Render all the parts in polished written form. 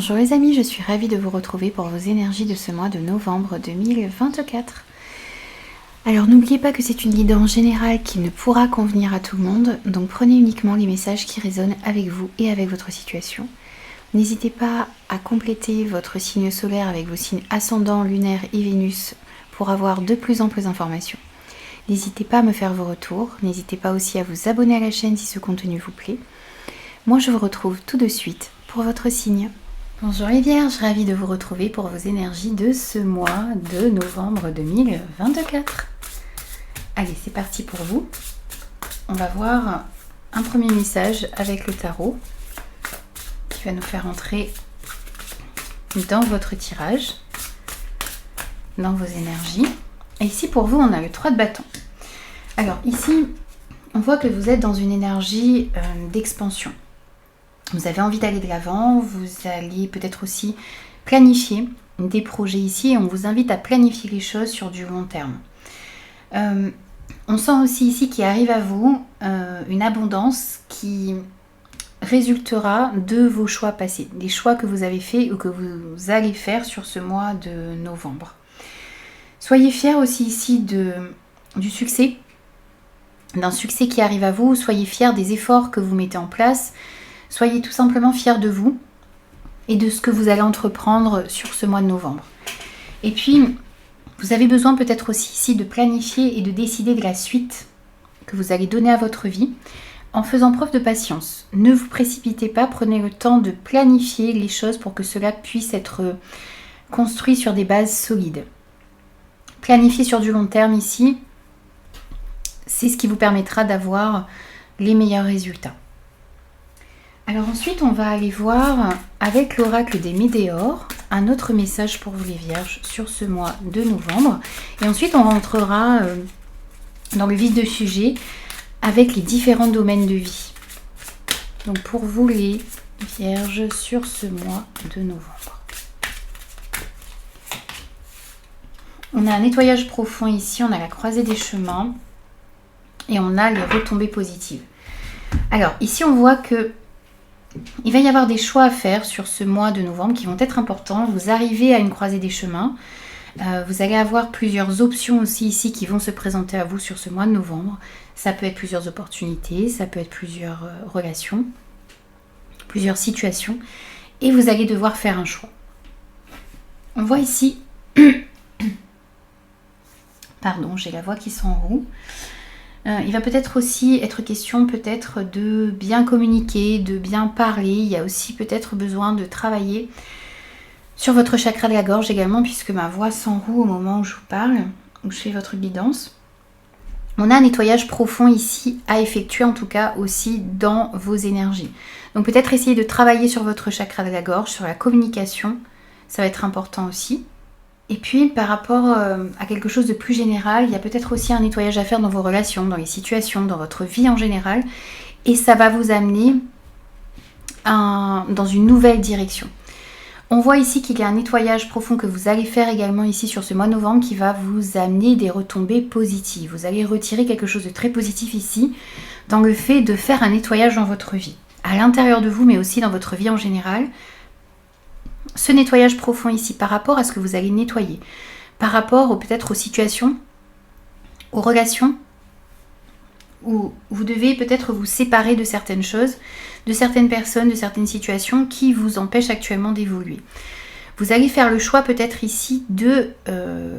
Bonjour les amis, je suis ravie de vous retrouver pour vos énergies de ce mois de novembre 2024. Alors n'oubliez pas que c'est une guidance générale qui ne pourra convenir à tout le monde, donc prenez uniquement les messages qui résonnent avec vous et avec votre situation. N'hésitez pas à compléter votre signe solaire avec vos signes ascendant, lunaire et Vénus pour avoir de plus amples informations. N'hésitez pas à me faire vos retours, n'hésitez pas aussi à vous abonner à la chaîne si ce contenu vous plaît. Moi je vous retrouve tout de suite pour votre signe. Bonjour les Vierges, ravie de vous retrouver pour vos énergies de ce mois de novembre 2024. Allez, c'est parti pour vous. On va voir un premier message avec le tarot qui va nous faire entrer dans votre tirage, dans vos énergies. Et ici pour vous, on a le 3 de bâton. Alors ici, on voit que vous êtes dans une énergie d'expansion. Vous avez envie d'aller de l'avant, vous allez peut-être aussi planifier des projets ici et on vous invite à planifier les choses sur du long terme. On sent aussi ici qu'il arrive à vous une abondance qui résultera de vos choix passés, des choix que vous avez faits ou que vous allez faire sur ce mois de novembre. Soyez fiers aussi ici du succès, d'un succès qui arrive à vous, soyez fiers des efforts que vous mettez en place. Soyez tout simplement fiers de vous et de ce que vous allez entreprendre sur ce mois de novembre. Et puis, vous avez besoin peut-être aussi ici de planifier et de décider de la suite que vous allez donner à votre vie en faisant preuve de patience. Ne vous précipitez pas, prenez le temps de planifier les choses pour que cela puisse être construit sur des bases solides. Planifier sur du long terme ici, c'est ce qui vous permettra d'avoir les meilleurs résultats. Alors ensuite, on va aller voir avec l'oracle des Médéors un autre message pour vous les Vierges sur ce mois de novembre. Et ensuite, on rentrera dans le vif du sujet avec les différents domaines de vie. Donc pour vous les Vierges sur ce mois de novembre. On a un nettoyage profond ici, on a la croisée des chemins et on a les retombées positives. Alors ici, on voit que il va y avoir des choix à faire sur ce mois de novembre qui vont être importants. Vous arrivez à une croisée des chemins. Vous allez avoir plusieurs options aussi ici qui vont se présenter à vous sur ce mois de novembre. Ça peut être plusieurs opportunités, ça peut être plusieurs relations, plusieurs situations. Et vous allez devoir faire un choix. On voit ici... Pardon, j'ai la voix qui s'enroule. Il va peut-être aussi être question peut-être de bien communiquer, de bien parler. Il y a aussi peut-être besoin de travailler sur votre chakra de la gorge également, puisque ma voix s'enroule au moment où je vous parle, où je fais votre guidance. On a un nettoyage profond ici à effectuer, en tout cas aussi dans vos énergies. Donc peut-être essayer de travailler sur votre chakra de la gorge, sur la communication, ça va être important aussi. Et puis par rapport à quelque chose de plus général, il y a peut-être aussi un nettoyage à faire dans vos relations, dans les situations, dans votre vie en général. Et ça va vous amener dans une nouvelle direction. On voit ici qu'il y a un nettoyage profond que vous allez faire également ici sur ce mois de novembre qui va vous amener des retombées positives. Vous allez retirer quelque chose de très positif ici dans le fait de faire un nettoyage dans votre vie. À l'intérieur de vous mais aussi dans votre vie en général. Ce nettoyage profond ici par rapport à ce que vous allez nettoyer, par rapport peut-être aux situations, aux relations, où vous devez peut-être vous séparer de certaines choses, de certaines personnes, de certaines situations qui vous empêchent actuellement d'évoluer. Vous allez faire le choix peut-être ici de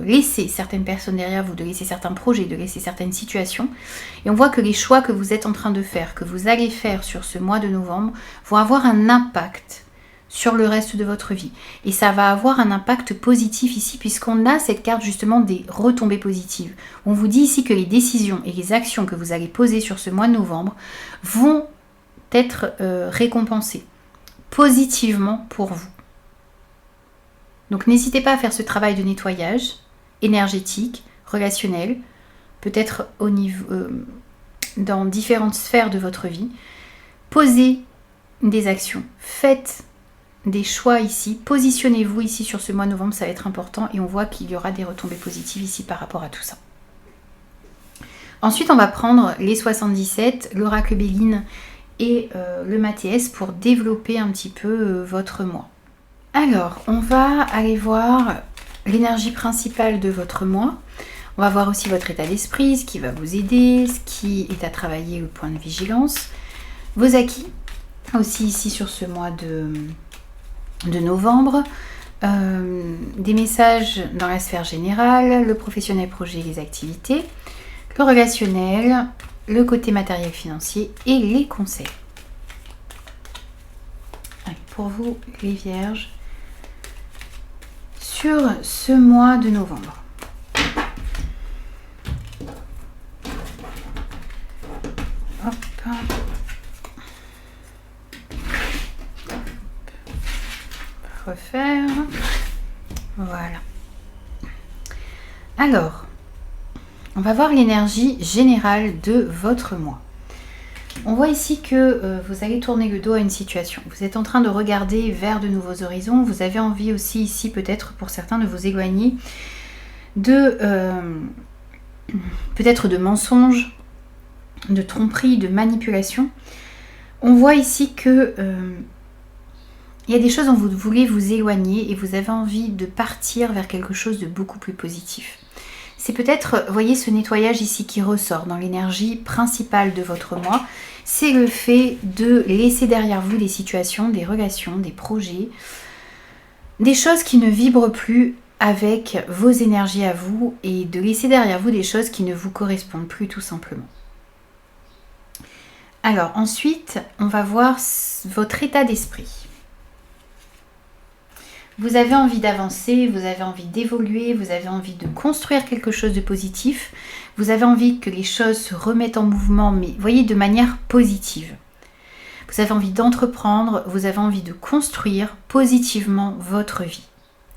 laisser certaines personnes derrière vous, de laisser certains projets, de laisser certaines situations. Et on voit que les choix que vous êtes en train de faire, que vous allez faire sur ce mois de novembre, vont avoir un impact sur le reste de votre vie. Et ça va avoir un impact positif ici, puisqu'on a cette carte justement des retombées positives. On vous dit ici que les décisions et les actions que vous allez poser sur ce mois de novembre vont être récompensées positivement pour vous. Donc n'hésitez pas à faire ce travail de nettoyage énergétique, relationnel, peut-être au niveau, dans différentes sphères de votre vie. Posez des actions, faites des choix ici, positionnez-vous ici sur ce mois de novembre, ça va être important et on voit qu'il y aura des retombées positives ici par rapport à tout ça. Ensuite, on va prendre les 77, l'oracle Béline et le Mathias pour développer un petit peu votre mois. Alors, on va aller voir l'énergie principale de votre mois. On va voir aussi votre état d'esprit, ce qui va vous aider, ce qui est à travailler, le point de vigilance. Vos acquis, aussi ici sur ce mois de novembre. Des messages dans la sphère générale, le professionnel, projet, les activités, le relationnel, le côté matériel financier et les conseils. Allez, pour vous, les vierges, sur ce mois de novembre. Hop. Refaire. Voilà. Alors, on va voir l'énergie générale de votre mois. On voit ici que vous allez tourner le dos à une situation. Vous êtes en train de regarder vers de nouveaux horizons. Vous avez envie aussi ici peut-être pour certains de vous éloigner de peut-être de mensonges, de tromperies, de manipulations. On voit ici que il y a des choses dont vous voulez vous éloigner et vous avez envie de partir vers quelque chose de beaucoup plus positif. C'est peut-être, vous voyez ce nettoyage ici qui ressort dans l'énergie principale de votre mois, c'est le fait de laisser derrière vous des situations, des relations, des projets, des choses qui ne vibrent plus avec vos énergies à vous et de laisser derrière vous des choses qui ne vous correspondent plus tout simplement. Alors ensuite, on va voir votre état d'esprit. Vous avez envie d'avancer, vous avez envie d'évoluer, vous avez envie de construire quelque chose de positif, vous avez envie que les choses se remettent en mouvement, mais voyez, de manière positive. Vous avez envie d'entreprendre, vous avez envie de construire positivement votre vie.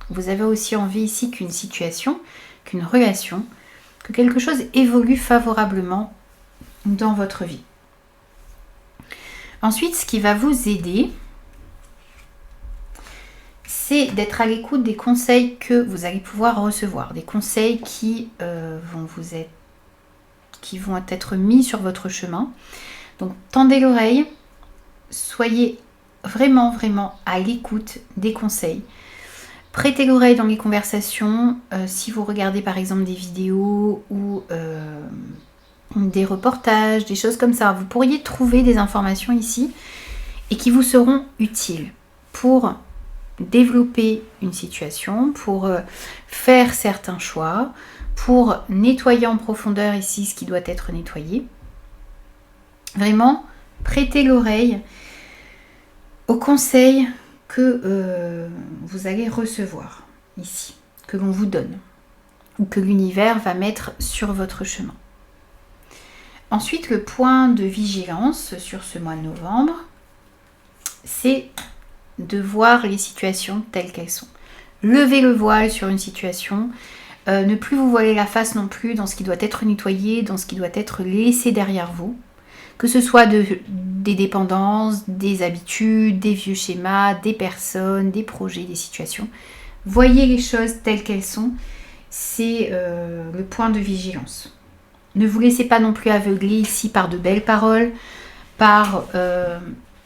Vous avez aussi envie ici qu'une situation, qu'une relation, que quelque chose évolue favorablement dans votre vie. Ensuite, ce qui va vous aider, c'est d'être à l'écoute des conseils que vous allez pouvoir recevoir, des conseils qui vont être mis sur votre chemin. Donc tendez l'oreille, soyez vraiment à l'écoute des conseils. Prêtez l'oreille dans les conversations, si vous regardez par exemple des vidéos ou des reportages, des choses comme ça. Vous pourriez trouver des informations ici et qui vous seront utiles pour développer une situation, pour faire certains choix, pour nettoyer en profondeur ici ce qui doit être nettoyé. Vraiment, prêtez l'oreille aux conseils que vous allez recevoir ici, que l'on vous donne, ou que l'univers va mettre sur votre chemin. Ensuite, le point de vigilance sur ce mois de novembre, c'est de voir les situations telles qu'elles sont. Levez le voile sur une situation, ne plus vous voiler la face non plus dans ce qui doit être nettoyé, dans ce qui doit être laissé derrière vous, que ce soit des dépendances, des habitudes, des vieux schémas, des personnes, des projets, des situations. Voyez les choses telles qu'elles sont, c'est le point de vigilance. Ne vous laissez pas non plus aveugler ici par de belles paroles, par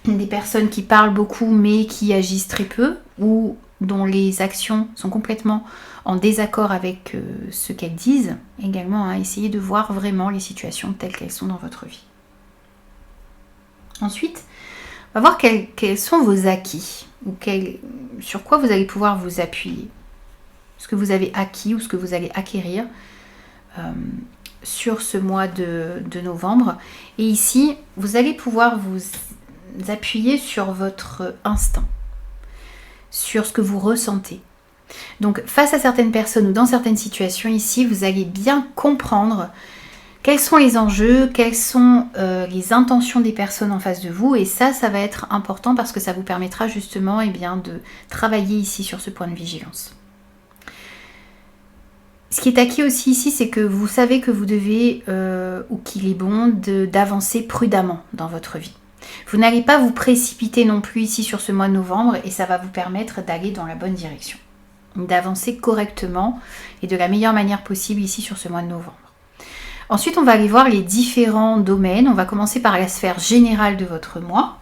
des personnes qui parlent beaucoup mais qui agissent très peu ou dont les actions sont complètement en désaccord avec ce qu'elles disent. Également, essayez de voir vraiment les situations telles qu'elles sont dans votre vie. Ensuite, on va voir quels sont vos acquis ou sur quoi vous allez pouvoir vous appuyer. Ce que vous avez acquis ou ce que vous allez acquérir sur ce mois de novembre. Et ici, vous allez pouvoir vous appuyer sur votre instinct, sur ce que vous ressentez. Donc face à certaines personnes ou dans certaines situations ici, vous allez bien comprendre quels sont les enjeux, quelles sont les intentions des personnes en face de vous, et ça va être important parce que ça vous permettra justement de travailler ici sur ce point de vigilance. Ce qui est acquis aussi ici, c'est que vous savez que vous devez, ou qu'il est bon, d'avancer prudemment dans votre vie. Vous n'allez pas vous précipiter non plus ici sur ce mois de novembre et ça va vous permettre d'aller dans la bonne direction, d'avancer correctement et de la meilleure manière possible ici sur ce mois de novembre. Ensuite, on va aller voir les différents domaines. On va commencer par la sphère générale de votre mois.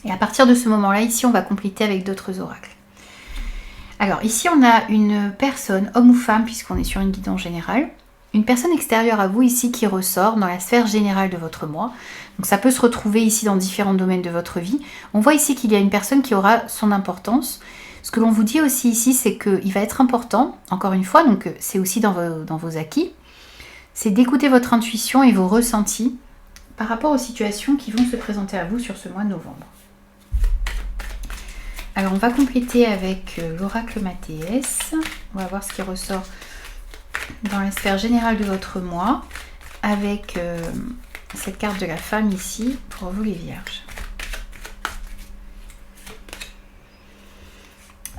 Et à partir de ce moment-là, ici, on va compléter avec d'autres oracles. Alors ici, on a une personne, homme ou femme, puisqu'on est sur une guidance générale, une personne extérieure à vous ici qui ressort dans la sphère générale de votre moi. Donc ça peut se retrouver ici dans différents domaines de votre vie. On voit ici qu'il y a une personne qui aura son importance. Ce que l'on vous dit aussi ici, c'est qu'il va être important, encore une fois, donc c'est aussi dans vos acquis, c'est d'écouter votre intuition et vos ressentis par rapport aux situations qui vont se présenter à vous sur ce mois de novembre. Alors on va compléter avec l'oracle Mathéès. On va voir ce qui ressort dans la sphère générale de votre mois avec cette carte de la femme ici pour vous les vierges.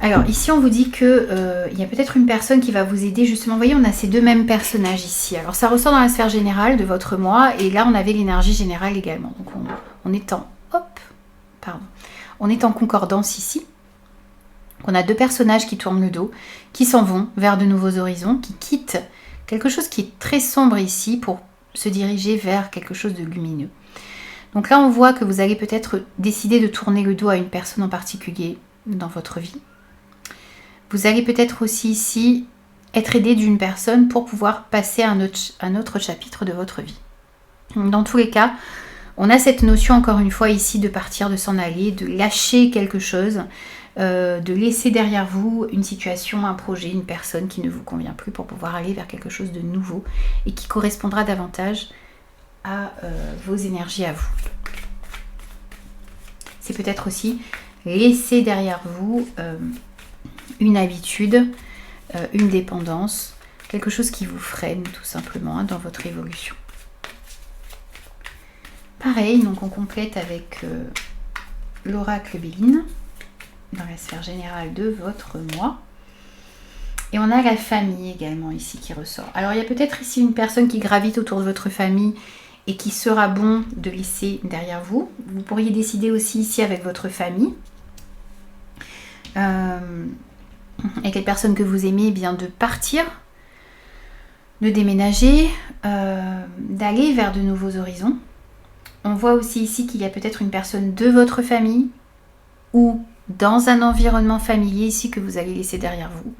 Alors ici on vous dit que il y a peut-être une personne qui va vous aider justement. Vous voyez, on a ces deux mêmes personnages ici. Alors ça ressort dans la sphère générale de votre mois et là on avait l'énergie générale également. Donc on est en on est en concordance ici. On a deux personnages qui tournent le dos, qui s'en vont vers de nouveaux horizons, qui quittent quelque chose qui est très sombre ici pour se diriger vers quelque chose de lumineux. Donc là on voit que vous allez peut-être décider de tourner le dos à une personne en particulier dans votre vie. Vous allez peut-être aussi ici être aidé d'une personne pour pouvoir passer à un autre chapitre de votre vie. Dans tous les cas, on a cette notion encore une fois ici de partir, de s'en aller, de lâcher quelque chose, de laisser derrière vous une situation, un projet, une personne qui ne vous convient plus pour pouvoir aller vers quelque chose de nouveau et qui correspondra davantage à vos énergies à vous. C'est peut-être aussi laisser derrière vous une habitude, une dépendance, quelque chose qui vous freine tout simplement dans votre évolution. Pareil, donc on complète avec l'oracle Béline dans la sphère générale de votre mois. Et on a la famille également ici qui ressort. Alors il y a peut-être ici une personne qui gravite autour de votre famille et qui sera bon de laisser derrière vous. Vous pourriez décider aussi ici avec votre famille, avec les personnes que vous aimez, eh bien de partir, de déménager, d'aller vers de nouveaux horizons. On voit aussi ici qu'il y a peut-être une personne de votre famille ou dans un environnement familier ici que vous allez laisser derrière vous,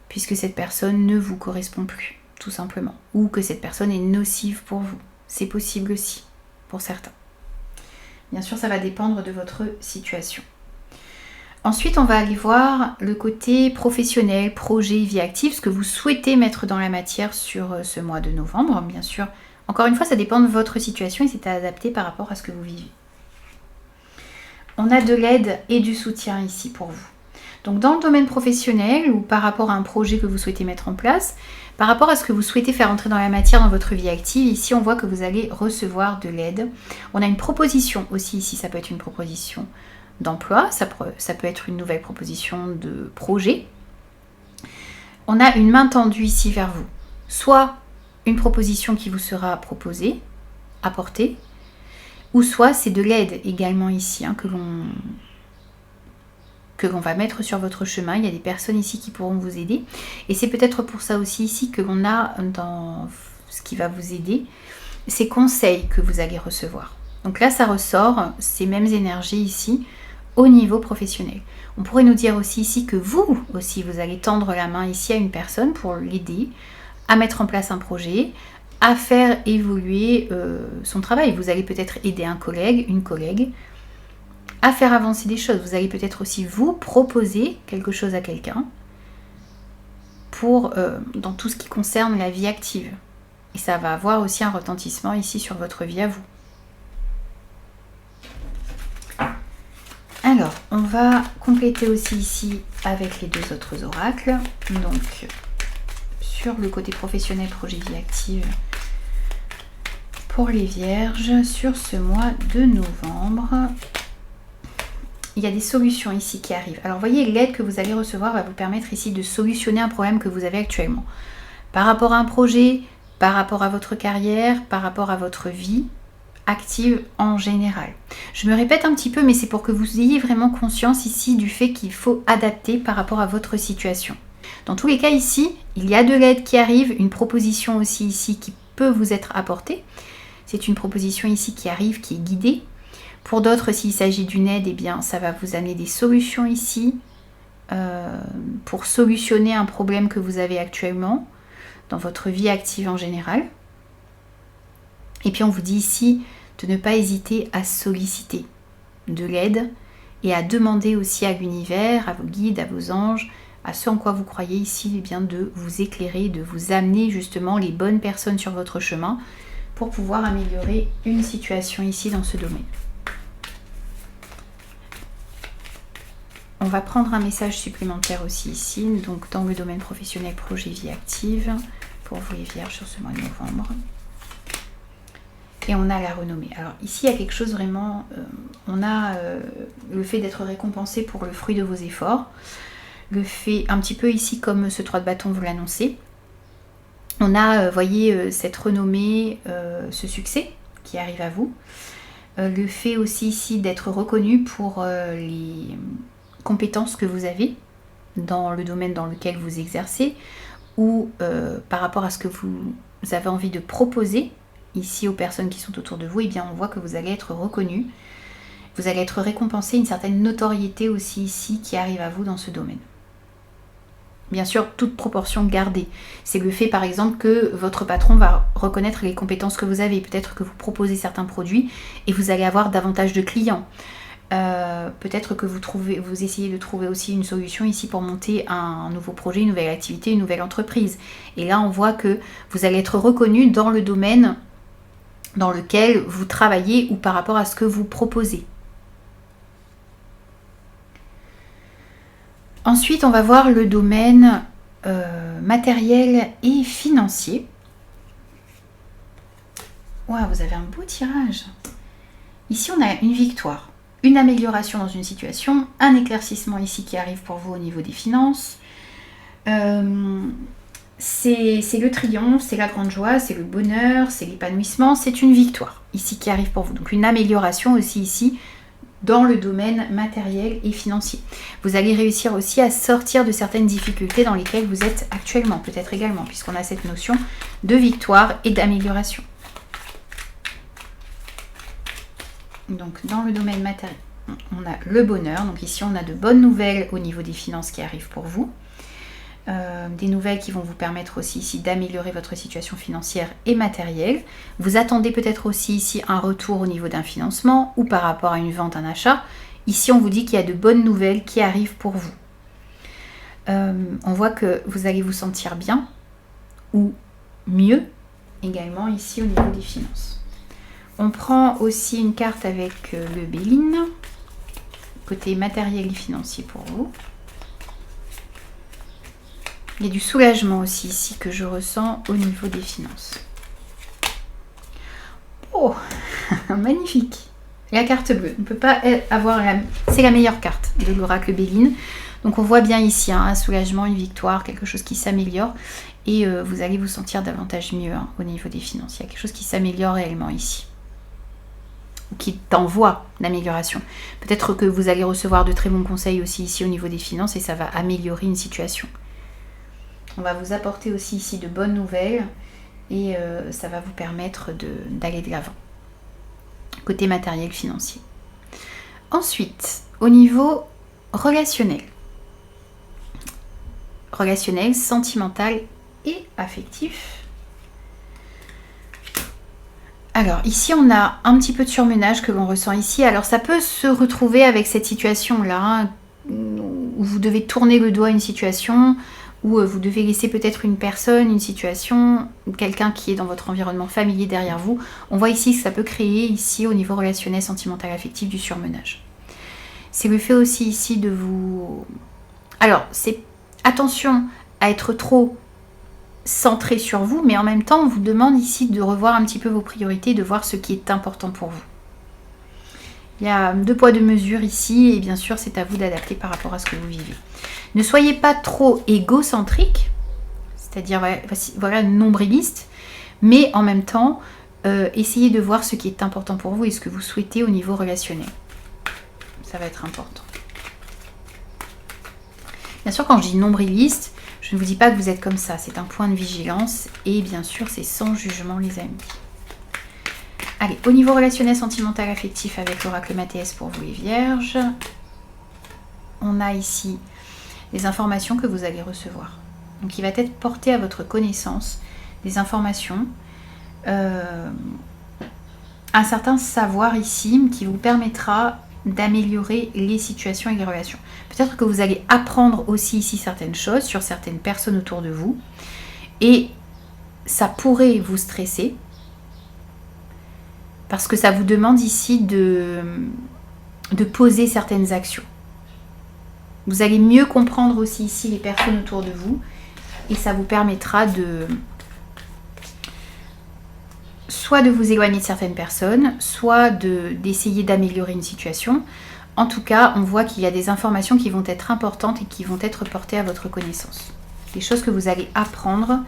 puisque cette personne ne vous correspond plus, tout simplement. Ou que cette personne est nocive pour vous. C'est possible aussi, pour certains. Bien sûr, ça va dépendre de votre situation. Ensuite, on va aller voir le côté professionnel, projet, vie active, ce que vous souhaitez mettre dans la matière sur ce mois de novembre. Bien sûr, encore une fois, ça dépend de votre situation et c'est adapté par rapport à ce que vous vivez. On a de l'aide et du soutien ici pour vous. Donc dans le domaine professionnel ou par rapport à un projet que vous souhaitez mettre en place, par rapport à ce que vous souhaitez faire entrer dans la matière dans votre vie active, ici on voit que vous allez recevoir de l'aide. On a une proposition aussi ici, ça peut être une proposition d'emploi, ça peut être une nouvelle proposition de projet. On a une main tendue ici vers vous, soit une proposition qui vous sera proposée, apportée, ou soit c'est de l'aide également ici que l'on va mettre sur votre chemin. Il y a des personnes ici qui pourront vous aider et c'est peut-être pour ça aussi ici que l'on a dans ce qui va vous aider ces conseils que vous allez recevoir. Donc là ça ressort ces mêmes énergies ici au niveau professionnel. On pourrait nous dire aussi ici que vous aussi vous allez tendre la main ici à une personne pour l'aider à mettre en place un projet, à faire évoluer son travail. Vous allez peut-être aider un collègue, une collègue à faire avancer des choses. Vous allez peut-être aussi vous proposer quelque chose à quelqu'un pour dans tout ce qui concerne la vie active. Et ça va avoir aussi un retentissement ici sur votre vie à vous. Alors, on va compléter aussi ici avec les deux autres oracles. Donc, sur le côté professionnel, projet vie active pour les vierges, sur ce mois de novembre, il y a des solutions ici qui arrivent. Alors, vous voyez, l'aide que vous allez recevoir va vous permettre ici de solutionner un problème que vous avez actuellement. Par rapport à un projet, par rapport à votre carrière, par rapport à votre vie active en général. Je me répète un petit peu, mais c'est pour que vous ayez vraiment conscience ici du fait qu'il faut adapter par rapport à votre situation. Dans tous les cas ici, il y a de l'aide qui arrive, une proposition aussi ici qui peut vous être apportée. C'est une proposition ici qui arrive, qui est guidée Pour d'autres, s'il s'agit d'une aide, eh bien, ça va vous amener des solutions ici pour solutionner un problème que vous avez actuellement dans votre vie active en général. Et puis on vous dit ici de ne pas hésiter à solliciter de l'aide et à demander aussi à l'univers, à vos guides, à vos anges, à ce en quoi vous croyez ici, eh bien, de vous éclairer, de vous amener justement les bonnes personnes sur votre chemin pour pouvoir améliorer une situation ici dans ce domaine. On va prendre un message supplémentaire aussi ici, donc dans le domaine professionnel, projet, vie active, pour vous les vierges sur ce mois de novembre. Et on a la renommée. Alors ici, il y a quelque chose vraiment, on a le fait d'être récompensé pour le fruit de vos efforts, le fait, un petit peu ici comme ce 3 de bâton vous l'annoncez. On a, voyez, cette renommée, ce succès qui arrive à vous. Le fait aussi ici d'être reconnu pour les compétences que vous avez dans le domaine dans lequel vous exercez ou par rapport à ce que vous avez envie de proposer ici aux personnes qui sont autour de vous, eh bien on voit que vous allez être reconnu, vous allez être récompensé, une certaine notoriété aussi ici qui arrive à vous dans ce domaine. Bien sûr, toute proportion gardée. C'est le fait par exemple que votre patron va reconnaître les compétences que vous avez, peut-être que vous proposez certains produits et vous allez avoir davantage de clients. Peut-être que vous essayez de trouver aussi une solution ici pour monter un nouveau projet, une nouvelle activité, une nouvelle entreprise. Et là, on voit que vous allez être reconnu dans le domaine dans lequel vous travaillez ou par rapport à ce que vous proposez. Ensuite, on va voir le domaine matériel et financier. Waouh, vous avez un beau tirage. Ici, on a une victoire, une amélioration dans une situation, un éclaircissement ici qui arrive pour vous au niveau des finances. C'est le triomphe, c'est la grande joie, c'est le bonheur, c'est l'épanouissement, c'est une victoire ici qui arrive pour vous. Donc une amélioration aussi ici dans le domaine matériel et financier. Vous allez réussir aussi à sortir de certaines difficultés dans lesquelles vous êtes actuellement, peut-être également, puisqu'on a cette notion de victoire et d'amélioration. Donc dans le domaine matériel, on a le bonheur. Donc ici on a de bonnes nouvelles au niveau des finances qui arrivent pour vous. Des nouvelles qui vont vous permettre aussi ici d'améliorer votre situation financière et matérielle. Vous attendez peut-être aussi ici un retour au niveau d'un financement ou par rapport à une vente, un achat. Ici, on vous dit qu'il y a de bonnes nouvelles qui arrivent pour vous. On voit que vous allez vous sentir bien ou mieux également ici au niveau des finances. On prend aussi une carte avec le Béline, côté matériel et financier pour vous. Il y a du soulagement aussi ici que je ressens au niveau des finances. Oh, magnifique. La carte bleue, on ne peut pas avoir c'est la meilleure carte de l'oracle Béline. Donc on voit bien ici un soulagement, une victoire, quelque chose qui s'améliore. Et vous allez vous sentir davantage mieux au niveau des finances. Il y a quelque chose qui s'améliore réellement ici. Qui t'envoie l'amélioration. Peut-être que vous allez recevoir de très bons conseils aussi ici au niveau des finances et ça va améliorer une situation. On va vous apporter aussi ici de bonnes nouvelles et ça va vous permettre d'aller de l'avant. Côté matériel financier. Ensuite, au niveau relationnel. Relationnel, sentimental et affectif. Alors ici on a un petit peu de surmenage que l'on ressent ici. Alors ça peut se retrouver avec cette situation-là, hein, où vous devez tourner le doigt à une situation, où vous devez laisser peut-être une personne, une situation, quelqu'un qui est dans votre environnement familier derrière vous. On voit ici que ça peut créer ici au niveau relationnel, sentimental, affectif du surmenage. C'est le fait aussi ici de vous... Alors, c'est attention à être trop centré sur vous, mais en même temps, on vous demande ici de revoir un petit peu vos priorités, de voir ce qui est important pour vous. Il y a 2 poids 2 mesures ici, et bien sûr, c'est à vous d'adapter par rapport à ce que vous vivez. Ne soyez pas trop égocentrique, c'est-à-dire voilà, nombriliste, mais en même temps, essayez de voir ce qui est important pour vous et ce que vous souhaitez au niveau relationnel. Ça va être important. Bien sûr, quand je dis nombriliste, je ne vous dis pas que vous êtes comme ça, c'est un point de vigilance et bien sûr, c'est sans jugement, les amis. Allez, au niveau relationnel, sentimental, affectif avec l'oracle Mathias pour vous les vierges, on a ici les informations que vous allez recevoir. Donc il va être porté à votre connaissance des informations, un certain savoir ici qui vous permettra d'améliorer les situations et les relations. Peut-être que vous allez apprendre aussi ici certaines choses sur certaines personnes autour de vous et ça pourrait vous stresser parce que ça vous demande ici de poser certaines actions. Vous allez mieux comprendre aussi ici les personnes autour de vous et ça vous permettra soit de vous éloigner de certaines personnes, soit d'essayer d'améliorer une situation. En tout cas, on voit qu'il y a des informations qui vont être importantes et qui vont être portées à votre connaissance. Des choses que vous allez apprendre,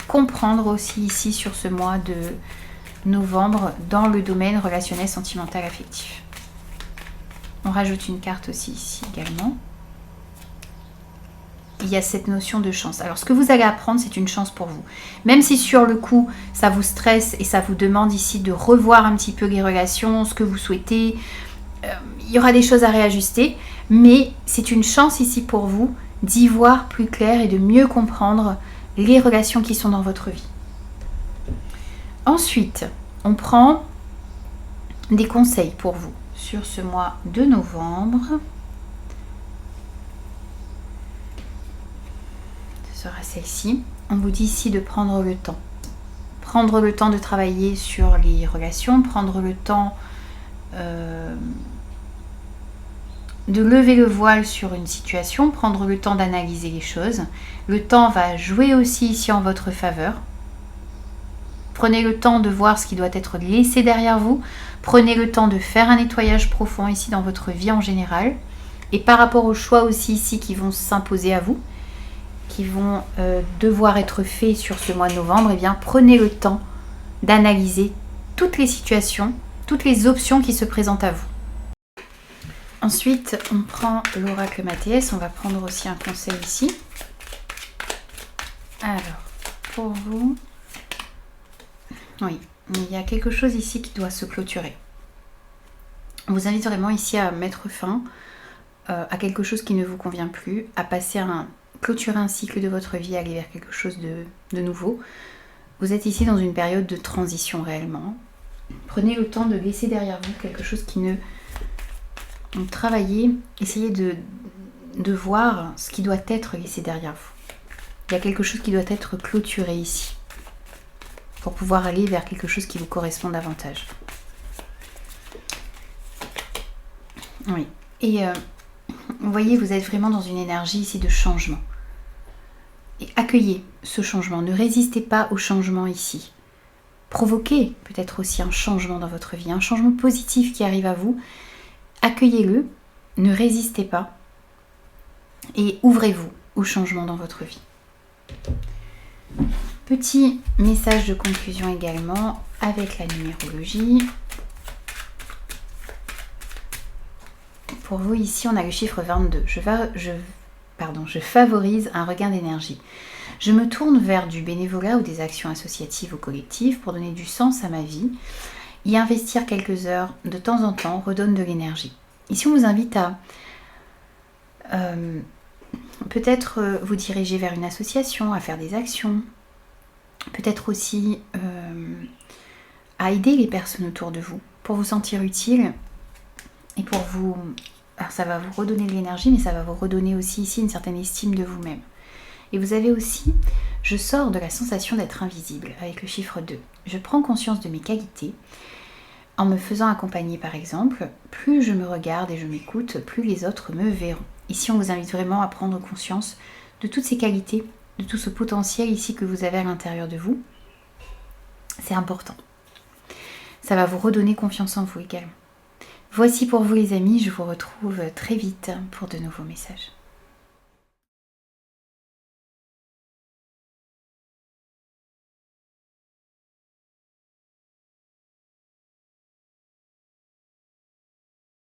comprendre aussi ici sur ce mois de novembre dans le domaine relationnel, sentimental, affectif. On rajoute une carte aussi ici également. Il y a cette notion de chance. Alors ce que vous allez apprendre, c'est une chance pour vous. Même si sur le coup, ça vous stresse et ça vous demande ici de revoir un petit peu les relations, ce que vous souhaitez, il y aura des choses à réajuster, mais c'est une chance ici pour vous d'y voir plus clair et de mieux comprendre les relations qui sont dans votre vie. Ensuite, on prend des conseils pour vous sur ce mois de novembre. Ce sera celle-ci. On vous dit ici de prendre le temps. Prendre le temps de travailler sur les relations, prendre le temps de lever le voile sur une situation, prendre le temps d'analyser les choses. Le temps va jouer aussi ici en votre faveur. Prenez le temps de voir ce qui doit être laissé derrière vous. Prenez le temps de faire un nettoyage profond ici dans votre vie en général. Et par rapport aux choix aussi ici qui vont s'imposer à vous, qui vont devoir être faits sur ce mois de novembre, eh bien prenez le temps d'analyser toutes les situations, toutes les options qui se présentent à vous. Ensuite, on prend l'oracle Mathias. On va prendre aussi un conseil ici. Alors, pour vous, oui, il y a quelque chose ici qui doit se clôturer. On vous invite vraiment ici à mettre fin à quelque chose qui ne vous convient plus, à clôturer un cycle de votre vie, à aller vers quelque chose de nouveau. Vous êtes ici dans une période de transition réellement. Prenez le temps de laisser derrière vous quelque chose qui ne... Donc travaillez, essayez de voir ce qui doit être laissé derrière vous. Il y a quelque chose qui doit être clôturé ici pour pouvoir aller vers quelque chose qui vous correspond davantage. Oui. Et vous voyez, vous êtes vraiment dans une énergie ici de changement. Et accueillez ce changement. Ne résistez pas au changement ici. Provoquez peut-être aussi un changement dans votre vie, un changement positif qui arrive à vous. Accueillez-le, ne résistez pas et ouvrez-vous au changement dans votre vie. Petit message de conclusion également avec la numérologie. Pour vous ici, on a le chiffre 22. Je favorise un regain d'énergie. Je me tourne vers du bénévolat ou des actions associatives ou collectives pour donner du sens à ma vie. Y investir quelques heures de temps en temps redonne de l'énergie. Ici, on vous invite à peut-être vous diriger vers une association, à faire des actions. Peut-être aussi à aider les personnes autour de vous pour vous sentir utile et pour vous... Alors ça va vous redonner de l'énergie, mais ça va vous redonner aussi ici une certaine estime de vous-même. Et vous avez aussi, je sors de la sensation d'être invisible avec le chiffre 2. Je prends conscience de mes qualités en me faisant accompagner par exemple. Plus je me regarde et je m'écoute, plus les autres me verront. Ici, on vous invite vraiment à prendre conscience de toutes ces qualités, de tout ce potentiel ici que vous avez à l'intérieur de vous. C'est important. Ça va vous redonner confiance en vous également. Voici pour vous les amis, je vous retrouve très vite pour de nouveaux messages.